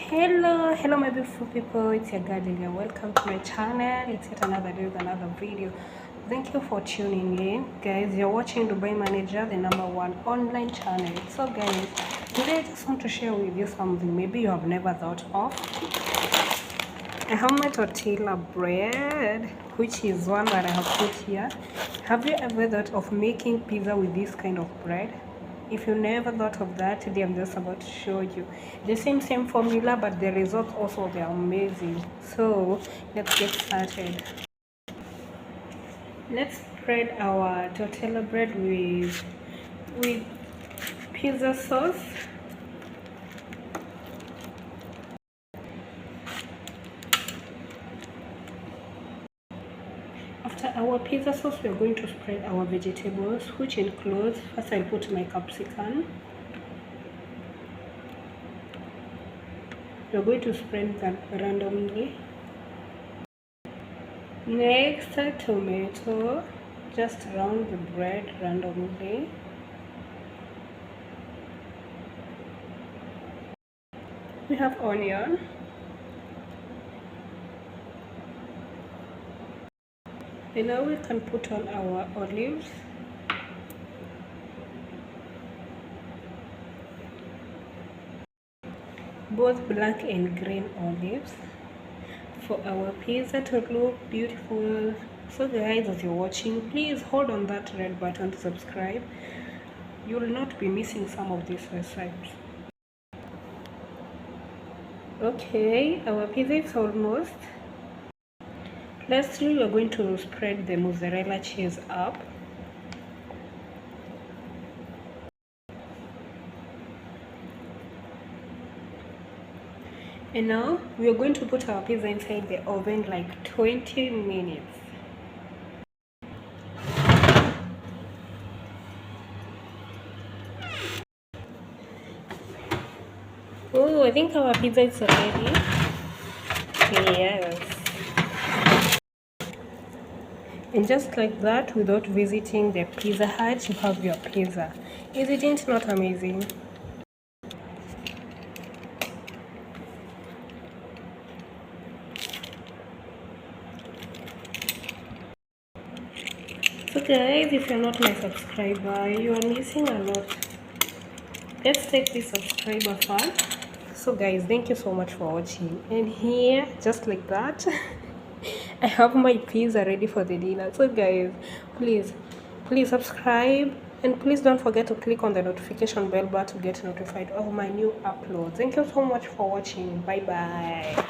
Hello my beautiful people, it's your girl Lilia. Welcome to my channel. It's yet another day with another video. Thank you for tuning in, guys. You're watching Dubai Manager, the #1 online channel. So guys, today I just want to share with you something maybe you have never thought of. I have my tortilla bread, which is one that I have put here. Have you ever thought of making pizza with this kind of bread? If you never thought of that, today I'm just about to show you the same formula, but the results also, they're amazing. So let's get started. Let's spread our tortilla bread with pizza sauce. After our pizza sauce, we are going to spread our vegetables, which includes, first I'll put my capsicum. We're going to spread them randomly. Next, tomato, just round the bread randomly. We have onion. And now we can put on our olives. Both black and green olives for our pizza to look beautiful. So guys, as you're watching, please hold on that red button to subscribe. You will not be missing some of these recipes. Okay, our pizza is almost. Lastly, we are going to spread the mozzarella cheese up. And now we are going to put our pizza inside the oven like 20 minutes. Oh, I think our pizza is ready. Yes. And just like that, without visiting the Pizza Hut, you have your pizza. Isn't it not amazing? So guys, if you're not my subscriber, you are missing a lot. Let's take this subscriber fun. So guys, thank you so much for watching. And here, just like that, I have my pizza ready for the dinner. So guys, please subscribe, and please don't forget to click on the notification bell bar to get notified of my new uploads. Thank you so much for watching. Bye bye.